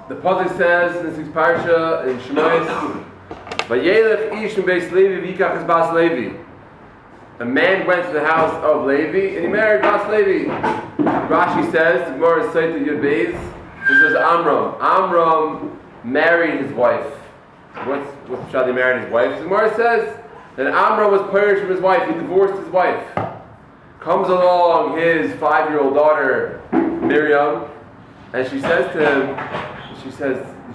The pasuk says in this week's parsha in Shmos, "Vayelech ish beis Levi v'yikach es bas Levi." A man went to the house of Levi and he married Bas Levi. Rashi says, the Gemara says to Yud Beis, he says Amram married his wife. What's how they married his wife? The Gemara says that Amram was purged from his wife. He divorced his wife. Comes along his 5-year-old daughter Miriam, and she says to him,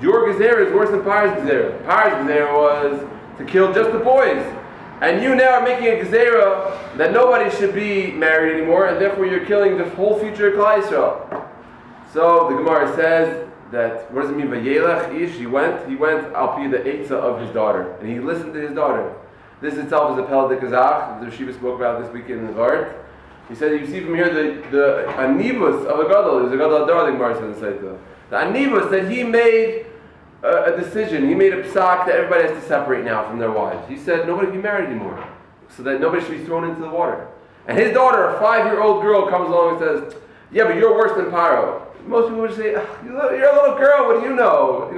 your gezerah is worse than Par's gezerah. Par's gezerah was to kill just the boys. And you now are making a gezerah that nobody should be married anymore, and therefore you're killing the whole future of Klal Yisrael. So the Gemara says that, what does it mean, Vayelech ish? He went al pi the eitzah of his daughter, and he listened to his daughter. This itself is a Apelbaum the Yeshiva spoke about this weekend in the Vart. He said, you see from here the anivus of a gadol. There's a gadol adar, the Gemara says in Saita. The anivus that he made a decision. He made a psak that everybody has to separate now from their wives. He said nobody can be married anymore, so that nobody should be thrown into the water. And his daughter, a 5-year-old girl, comes along and says, "Yeah, but you're worse than Paro." Most people would say, "You're a little girl. What do you know?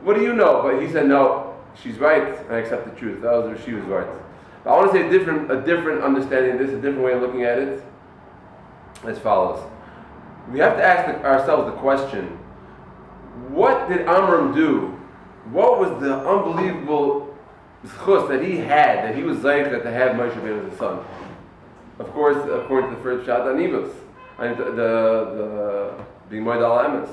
What do you know?" But he said, "No, she's right. I accept the truth. That was where she was right." But I want to say a different understanding of this, a different way of looking at it, as follows. We have to ask ourselves the question: what did Amram do? What was the unbelievable zchus that he had, that he was zeicha to have Moshe Rabbeinu as a son? Of course, according to the first shot, Anivus, and the being Moed al Emes.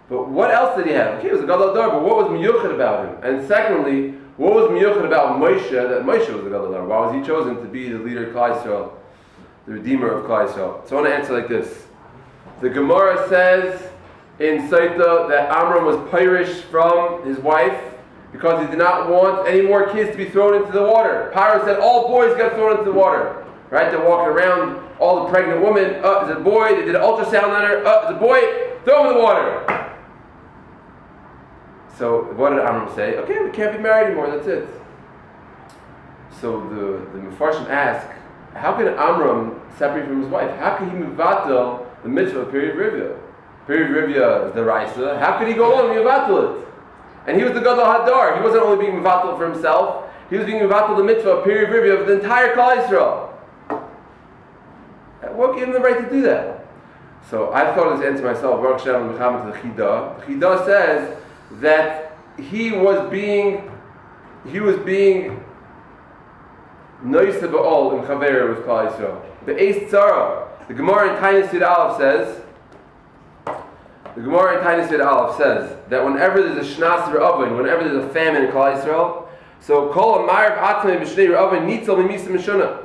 But what else did he have? Okay, it was a Gadol Dar, but what was miyuchad about him? And secondly, what was miyuchad about Moshe, that Moshe was a Gadol Dar? Why was he chosen to be the leader of Klal Yisrael, the redeemer of Klal Yisrael? So I want to answer like this. The Gemara says in Saita that Amram was pirish from his wife because he did not want any more kids to be thrown into the water. Paro said all boys got thrown into the water. Right? They're walking around, all the pregnant women, is it a boy? They did an ultrasound on her, is it a boy? Throw him in the water. So what did Amram say? Okay, we can't be married anymore, that's it. So the Mefarshim ask, how can Amram separate from his wife? How can he mevatel the mitzvah of Period Rivya? Period Rivya is the Raisa. How could he go along and mevatel it? And he was the Gadol Hadar. He wasn't only being mevatel for himself, he was being mevatel the mitzvah of Period Rivya of the entire Klal Yisrael. What gave him the right to do that? So I thought of this answer myself. Baruch Shem L'Mechamet the Chida. The Chida says that he was being noisa ba'ol in Chaveira with Klal Yisrael. The Eis Tzara. The Gemara in Tainis Yud Aleph says that whenever there's a Shnas R'Avin, whenever there's a famine in Klal Yisrael, so Kol Amarv Atzmei B'Shnei R'Avin Nitzel Mimisa Mishuna.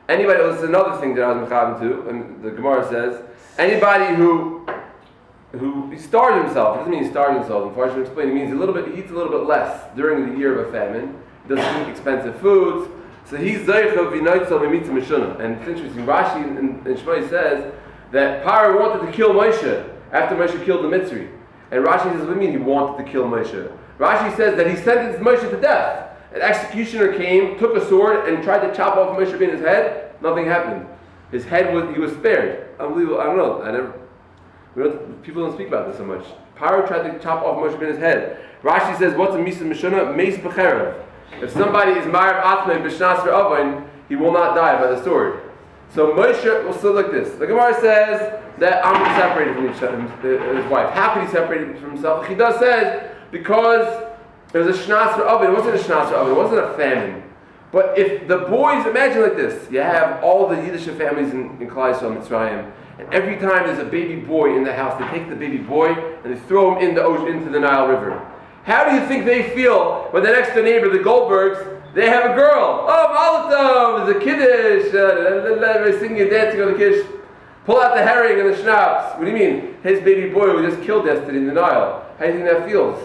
Anybody, this is another thing that I was mechaber to, and the Gemara says, anybody who starved himself, it doesn't mean he starved himself, unfortunately explain, it means he eats a little bit less during the year of a famine, he doesn't eat expensive foods, so he's zeicha v'noitzel v'mitzah mishuna. And it's interesting, Rashi in Shmos says that Paro wanted to kill Moshe after Moshe killed the Mitzri. And Rashi says, what do you mean he wanted to kill Moshe? Rashi says that he sentenced Moshe to death. An executioner came, took a sword, and tried to chop off Moshe Rabbeinu's head. Nothing happened. His head he was spared. Unbelievable. I don't know. People don't speak about this so much. Paro tried to chop off Moshe Rabbeinu's head. Rashi says, what's a misa mishuna? Meis b'cherev. If somebody is married atmei b'shnas r'avain, he will not die by the sword. So Moshe will still like this. The Gemara says that Amram separated from his wife. How could he separate from himself? He does says because there was a shnas r'avin. It wasn't a shnas r'avin. It wasn't a famine. But if the boys, imagine like this: you have all the Yiddish families in Klal Yisrael, Mitzrayim, and every time there's a baby boy in the house, they take the baby boy and they throw him in the ocean, into the Nile River. How do you think they feel when the next door neighbor, the Goldbergs, they have a girl? Oh, Malatov, there's a kiddush, they're singing and dancing on the kiddush. Pull out the herring and the schnapps. What do you mean? His baby boy was just killed yesterday in the Nile. How do you think that feels?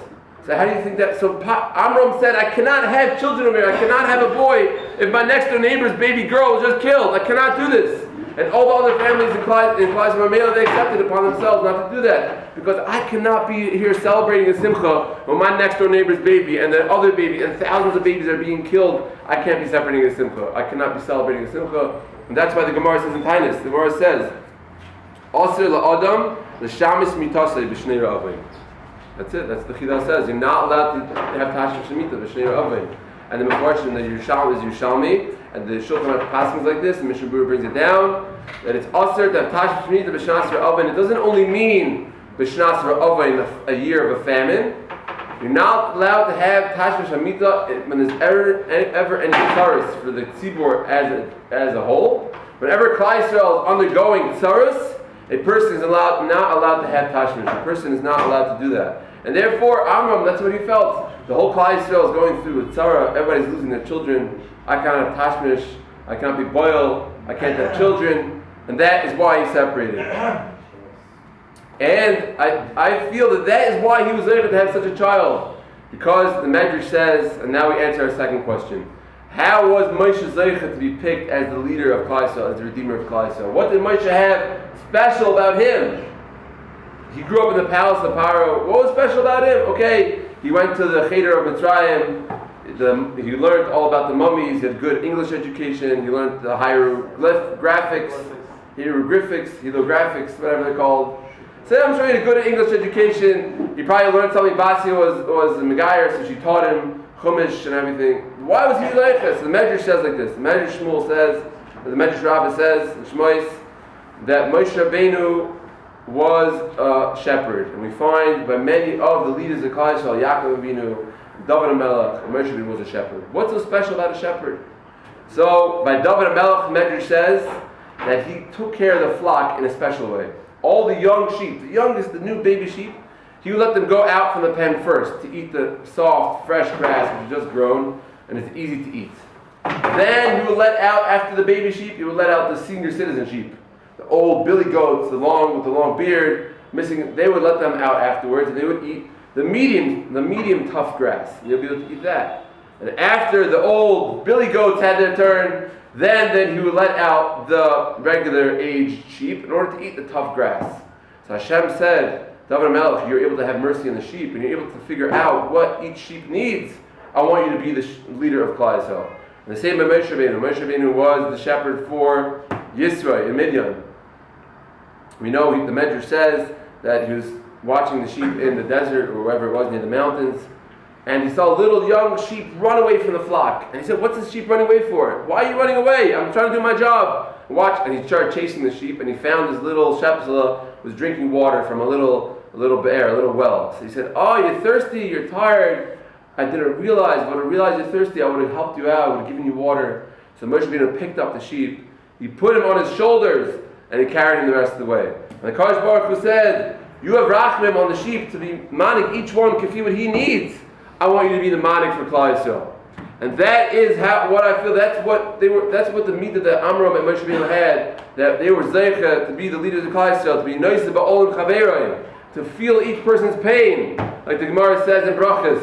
So how do you think that? So Amram said, I cannot have children over here. I cannot have a boy if my next door neighbor's baby girl was just killed. I cannot do this. And all the other families in Klal Yisrael, they accepted upon themselves not to do that. Because I cannot be here celebrating a simcha when my next door neighbor's baby and the other baby and thousands of babies are being killed. I can't be celebrating a simcha. I cannot be celebrating a simcha. And that's why the Gemara says in Tainis, the Gemara says, Asir la'adam l'shamis mitasei b'shnei ra'avim. That's it. That's the Chida says. You're not allowed to have Tashmish Shemitah, B'Shnei Oven. And the Mefarshim that Yerushalmi is Yerushalmi, and the Shulchan have passings like this, and Mishnah Berurah brings it down, that it's Aser to have Tashmish Shemitah, B'Shnas Oven. It doesn't only mean B'Shnas Oven, a year of a famine. You're not allowed to have Tashmish Shemitah when there's ever any tzaros for the tzibur as a whole. Whenever Klal Yisrael is undergoing tzaros, a person is not allowed to have Tashmish. A person is not allowed to do that. And therefore, Amram, that's what he felt. The whole Klal Yisrael is going through a tzara. Everybody's losing their children. I can't have Tashmish. I cannot be boil. I can't have children. And that is why he separated. And I feel that is why he was able to have such a child. Because the Medrash says, and now we answer our second question. How was Moshe Zeicha to be picked as the leader of Klal Yisrael, as the redeemer of Klal Yisrael? What did Moshe have special about him? He grew up in the palace of Paro. What was special about him? Okay, he went to the Cheder of Mitzrayim. He learned all about the mummies. He had good English education. He learned the hieroglyphics, whatever they're called. So I'm sure he had a good English education. He probably learned something. Basia was a Megayer, so she taught him Chumash and everything. Why was he like this? The Medrash says like this. The Medrash Shmuel says, the Medrash Rabbah says, in Shmos, that Moshe Rabbeinu was a shepherd. And we find by many of the leaders of Klal Yisrael, Yaakov Avinu, David HaMelech, Moshe Rabbeinu was a shepherd. What's so special about a shepherd? So by David HaMelech, the Medrash says that he took care of the flock in a special way. All the young sheep, the youngest, the new baby sheep, he would let them go out from the pen first to eat the soft, fresh grass which is just grown and it's easy to eat. Then he would let out, after the baby sheep, he would let out the senior citizen sheep. The old billy goats, with the long beard, they would let them out afterwards and they would eat the medium tough grass. You'll be able to eat that. And after the old billy goats had their turn, then he would let out the regular aged sheep in order to eat the tough grass. So Hashem said, David HaMelech, you're able to have mercy on the sheep and you're able to figure out what each sheep needs. I want you to be the leader of Klal Yisrael. And the same by Moshe Rabbeinu. Moshe Rabbeinu was the shepherd for Yisrael in Midian. We know the Medrash says that he was watching the sheep in the desert or wherever it was near the mountains, and he saw little young sheep run away from the flock. And he said, "What's this sheep running away for? Why are you running away? I'm trying to do my job." And he started chasing the sheep, and he found his little shepzela was drinking water from a little bear, a little well. So he said, "Oh, you're thirsty, you're tired. I didn't realize. If I would have realized you're thirsty, I would have helped you out. I would have given you water." So Moshe Rabbeinu picked up the sheep, he put him on his shoulders, and he carried him the rest of the way. And the Kadosh Baruch Hu said, "You have rachmim on the sheep to be manik each one kafi what he needs. I want you to be the manik for Klal Yisrael." And that is what I feel. That's what the mitzvah that Amram and Moshe Rabbeinu had. That they were zeicha to be the leaders of Klal Yisrael, to be nice ba'ol and chaverayim, to feel each person's pain, like the Gemara says in Brachas,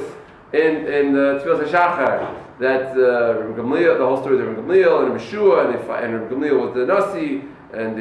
in Tiferes Shachar, that Rabbi Gamliel, the whole story of Rabbi Gamliel and Rabbi Shua, and Rabbi Gamliel was the Nasi, and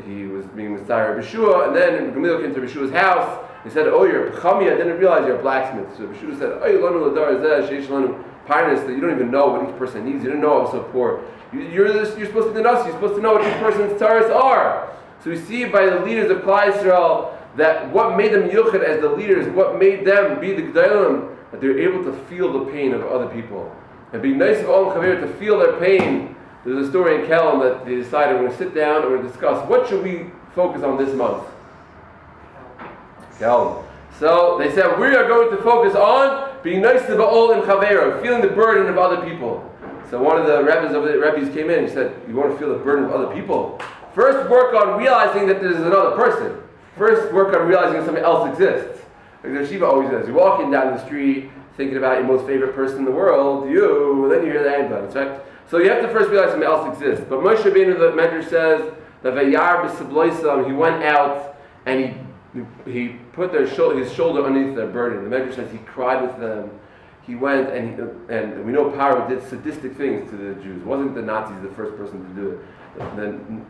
he was being Messiah Rabbi Shua, and then Rabbi Gamliel came to Rabbi Shua's house. He said, "Oh, you're a Chami, I didn't realize you're a blacksmith." So Rabbi Shua said, "Oh, you lanu l'dar zeh, sheish lanu parnas, that you don't even know what each person needs. You didn't know I was so poor. You're supposed to be the Nasi, you're supposed to know what each person's tzaras are." So we see by the leaders of Klal Yisrael that what made them yuchad as the leaders, what made them be the G'dalim, that they were able to feel the pain of other people. And being nice of all Chaver to feel their pain. There's a story in Kelm that they decided we're going to sit down and we're going to discuss what should we focus on this month. Kelm. So they said we are going to focus on being nice to Ba'ol and Chaver, feeling the burden of other people. So one of the rabbis came in and he said, "You want to feel the burden of other people? First work on realizing that there's another person. First work on realizing that somebody else exists." Like the Yeshiva always does. You're walking down the street thinking about your most favorite person in the world, you, then you hear the ambulance, right? So you have to first realize somebody else exists. But Moshe Rabbeinu, the Medrash says, that Vayar b'sibloisam, he went out and he put his shoulder underneath their burden. The Medrash says he cried with them. He went and we know Paro did sadistic things to the Jews. Wasn't the Nazis the first person to do it?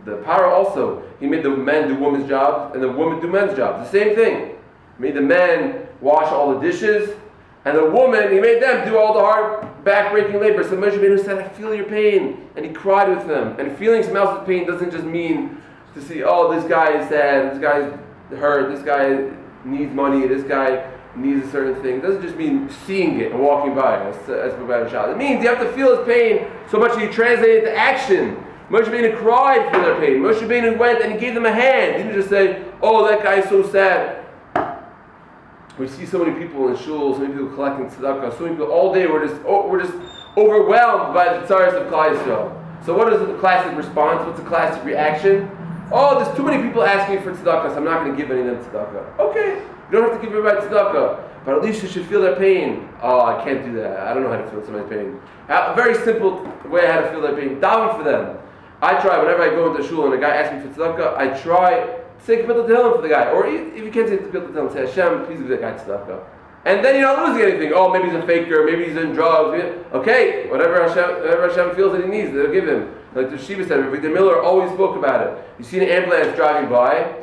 The Paro also, he made the men do women's jobs and the women do men's jobs. The same thing. He made the men wash all the dishes, and the woman, he made them do all the hard, back-breaking labor. So Moshe Rabbeinu said, "I feel your pain," and he cried with them. And feeling someone else's pain doesn't just mean to see, "Oh, this guy is sad, this guy is hurt, this guy needs money, this guy needs a certain thing, it doesn't just mean seeing it and walking by. It means you have to feel his pain so much that you translate it into action. Moshe Rabbeinu cried for their pain. Moshe Rabbeinu went and he gave them a hand. He didn't just say, "Oh, that guy is so sad." We see so many people in shul, so many people collecting tzedakah, so many people all day. We're just overwhelmed by the tzaras of Klal Yisrael. So what is the classic response? What's the classic reaction? Oh, there's too many people asking for tzedakah, so I'm not going to give any of them tzedakah. Okay, you don't have to give everybody tzedakah, but at least you should feel their pain. Oh, I can't do that. I don't know how to feel somebody's pain. A very simple way how to feel their pain. Daven for them. I try, whenever I go into shul and a guy asks me for tzedakah, I try to say Kapitel Tehillim for the guy. Or if you can't say Kapitel Tehillim, say Hashem, please give that guy tzedakah. And then you're not losing anything. Oh, maybe he's a faker, maybe he's in drugs. Okay, whatever Hashem feels that he needs, they'll give him. Like the Yeshiva said, Victor Miller always spoke about it. You see an ambulance driving by,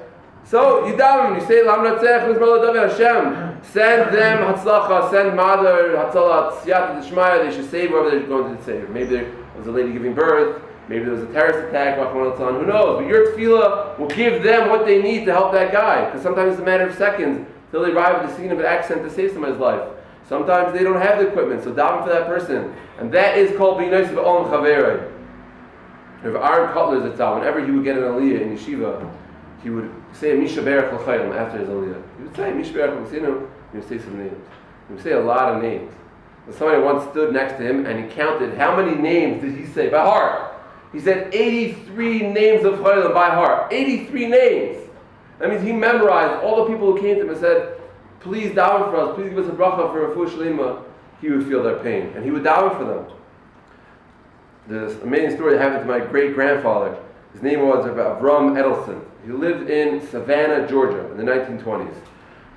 so you daven, you say, Lam Natzech, Mizmor David Hashem, send them Hatzlacha, send Mother, Hatzalat, Siyata D'Shmaya, they should save whoever they're going to save. Maybe there was a lady giving birth, maybe there was a terrorist attack, who knows? But your tefillah will give them what they need to help that guy, because sometimes it's a matter of seconds till they arrive at the scene of an accident to save somebody's life. Sometimes they don't have the equipment, so daven for that person. And that is called being nice of Olam Chaverei. If Aaron Kotler Zatzal, whenever he would get an aliyah in yeshiva, he would say Misha Berach L'Chayim after his aliyah. He would say Misha Berach L'Chayim, he would say some names. He would say a lot of names. And somebody once stood next to him and he counted how many names did he say by heart. He said 83 names of Chayim by heart. 83 names. That means he memorized all the people who came to him and said, please daven for us, please give us a bracha for Refuah Shlema. He would feel their pain and he would daven for them. This amazing story that happened to my great-grandfather. His name was Matis Edelson. He lived in Savannah, Georgia in the 1920s.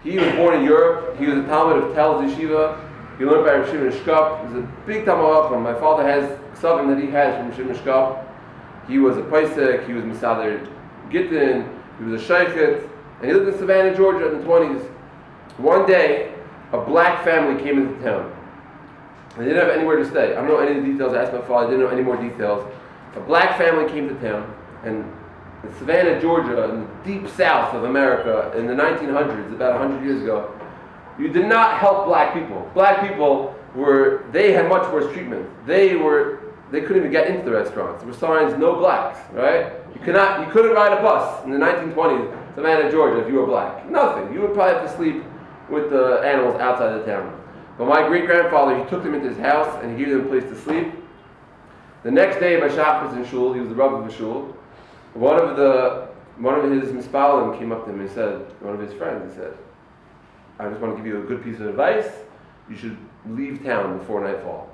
He was born in Europe. He was a Talmud of Tel's Yeshiva. He learned by Rav Shimon Shkop. He was a big Talmud Chacham. My father has something that he has from Rav Shimon Shkop. He was a Paisek. He was Misader Gittin. He was a Sheikhet. And he lived in Savannah, Georgia in the 20s. One day, a black family came into town. They didn't have anywhere to stay. I don't know any of the details. I asked my father. I didn't know any more details. A black family came to town, and in Savannah, Georgia, in the deep south of America, in the 1900s, about 100 years ago, you did not help black people. Black people they had much worse treatment. They couldn't even get into the restaurants. There were signs, no blacks, right? You couldn't ride a bus in the 1920s, Savannah, Georgia, if you were black. Nothing. You would probably have to sleep with the animals outside the town. But my great-grandfather, he took them into his house and he gave them a place to sleep. The next day, Bashach was in shul. He was the rabbi of the shul. One of his mispalim came up to him and he said, one of his friends, he said, I just want to give you a good piece of advice. You should leave town before nightfall.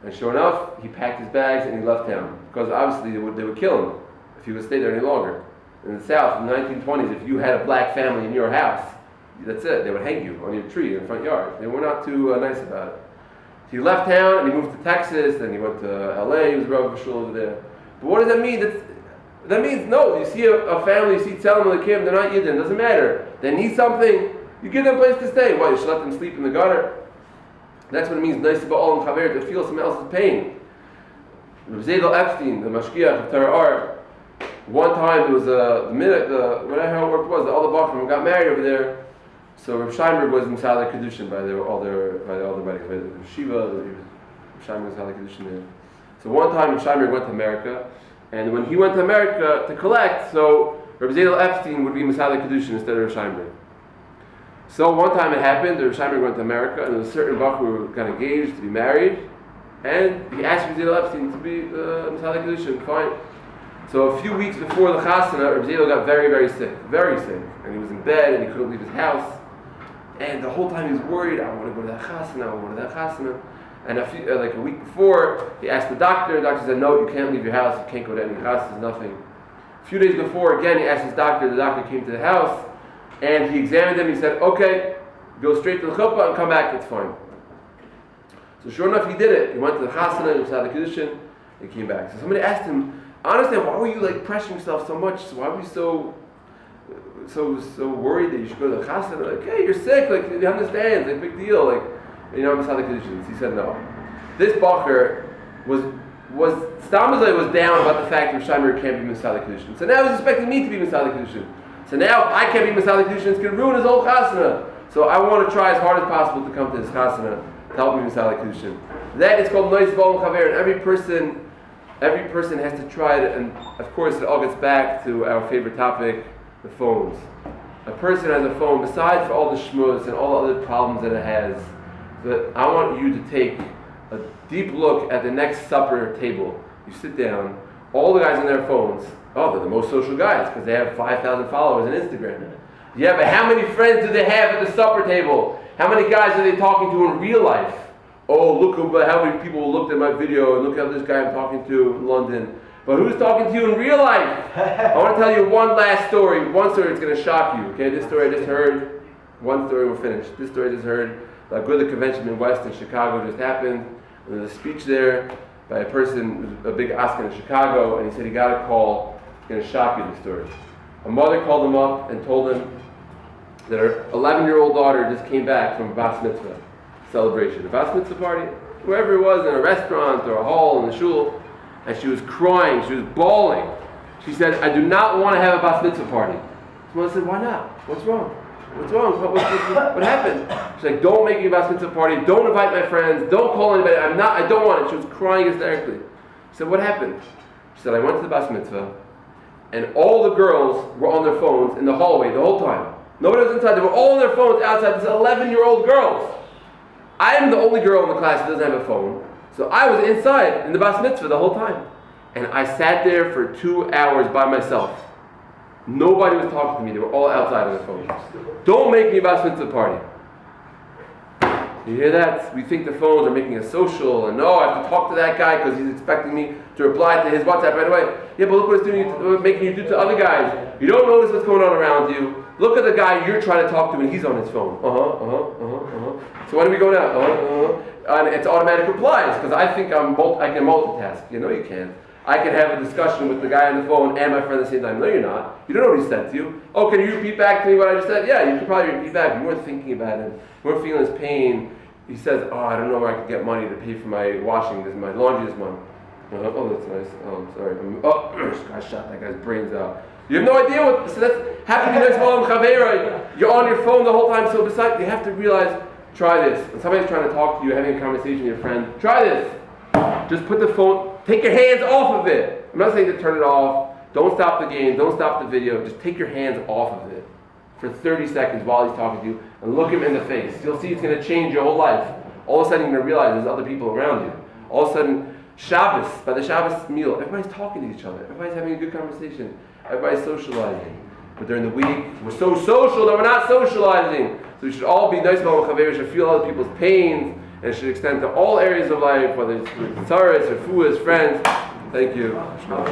And sure enough, he packed his bags and he left town. Because obviously they would kill him if he would stay there any longer. In the South, in the 1920s, if you had a black family in your house, that's it. They would hang you on your tree in the front yard. They were not too nice about it. He left town and he moved to Texas. Then he went to LA. He was Rav Shul over there. But what does that mean? That means no. You see a family, you see Tzelem and the Kim, they're not Yidden. It doesn't matter. They need something. You give them a place to stay. Why? You should let them sleep in the gutter. That's what it means. Nice ba'al and chaver, to feel someone else's pain. Rav Zedel Epstein, the mashgiach of Torah Art. One time there was whatever how it worked was, the other Bachram got married over there. So Rav Sheinberg was in Misader Kedushin by all their weddings. By the Yeshiva, Sheinberg was Misader Kedushin there. So one time Rav Sheinberg went to America, and when he went to America to collect, so Rav Zedel Epstein would be Misader Kedushin instead of Rav Sheinberg. So one time it happened, Rav Sheinberg went to America, and there was a certain Bach who got engaged to be married, and he asked Rav Zedel Epstein to be Misader Kedushin. Fine. So a few weeks before the chasana, Rav Zedel got very, very sick, and he was in bed and he couldn't leave his house. And the whole time he was worried, I want to go to that chasana, And like a week before, he asked the doctor said, no, you can't leave your house, you can't go to any chasas, nothing. A few days before, again, he asked his doctor, the doctor came to the house, and he examined him, he said, okay, go straight to the chuppah and come back, it's fine. So sure enough, he did it. He went to the chasana, he had the kedushin, and came back. So somebody asked him, I understand, why were you pressuring yourself so much? Why were you so worried that you should go to the chasana? Like, hey, you're sick. He understands. Big deal. I'm Misader Kedushin. He said no. This bacher was Stamazai was down about the fact that Shaimer can't be Misader Kedushin. So now he's expecting me to be Misader Kedushin. So now if I can't be Misader Kedushin, it's going to ruin his whole chasana. So I want to try as hard as possible to come to this chasana to help me with Sali Kedushin. That is called Nois Bal Chaver, and every person has to try it, and of course it all gets back to our favorite topic, the phones. A person has a phone, besides for all the Shmos and all the other problems that it has, that I want you to take a deep look at the next supper table. You sit down, all the guys on their phones, they're the most social guys because they have 5,000 followers on Instagram. Yeah, but how many friends do they have at the supper table? How many guys are they talking to in real life? Oh, look how many people looked at my video and look at this guy I'm talking to in London. But who's talking to you in real life? I want to tell you one last story. One story that's going to shock you. Okay, this story I just heard. One story we're finished. This story I just heard. The Good Convention in West in Chicago just happened. And there's a speech there by a person, a big Oscar in Chicago, and he said he got a call. It's going to shock you, the story. A mother called him up and told him that her 11-year-old daughter just came back from a Bas Mitzvah celebration. A Bas Mitzvah party, wherever it was, in a restaurant or a hall in the shul. And she was crying, she was bawling. She said, I do not want to have a Bas Mitzvah party. Someone said, why not? What's wrong? What's wrong? What happened? She's like, don't make me a Bas Mitzvah party, don't invite my friends, don't call anybody, I don't want it. She was crying hysterically. She said, what happened? She said, I went to the Bas Mitzvah, and all the girls were on their phones in the hallway the whole time. Nobody was inside, they were all on their phones outside, this 11-year-old girls. I am the only girl in the class that doesn't have a phone. So I was inside in the Bas Mitzvah the whole time. And I sat there for 2 hours by myself. Nobody was talking to me. They were all outside on their phones. Don't make me a Bas Mitzvah party. You hear that? We think the phones are making us social, and I have to talk to that guy because he's expecting me to reply to his WhatsApp right away. Yeah, but look what it's making you do to other guys. You don't notice what's going on around you. Look at the guy you're trying to talk to and he's on his phone. So when do we go now? And it's automatic replies because I think I can multitask. You know you can. I can have a discussion with the guy on the phone and my friend at the same time. No, you're not. You don't know what he said to you. Oh, can you repeat back to me what I just said? Yeah, you can probably repeat back. You weren't thinking about it. You weren't feeling his pain. He says, I don't know where I could get money to pay for my washing, my laundry this month. Oh, that's nice. Oh, I'm sorry. I shot that guy's brains out. You have no idea what. So that's happy nice Malam Chavera. You're on your phone the whole time. So besides, you have to realize. Try this. When somebody's trying to talk to you, having a conversation with your friend, try this. Just put the phone, take your hands off of it. I'm not saying to turn it off. Don't stop the game. Don't stop the video. Just take your hands off of it for 30 seconds while he's talking to you and look him in the face. You'll see it's going to change your whole life. All of a sudden you're going to realize there's other people around you. All of a sudden, Shabbos, by the Shabbos meal, everybody's talking to each other. Everybody's having a good conversation. Everybody's socializing. But during the week, we're so social that we're not socializing. So we should all be nice about Chaver. We should feel other people's pains, and it should extend to all areas of life, whether it's Tiferes or Fuas, friends. Thank you. Shmos.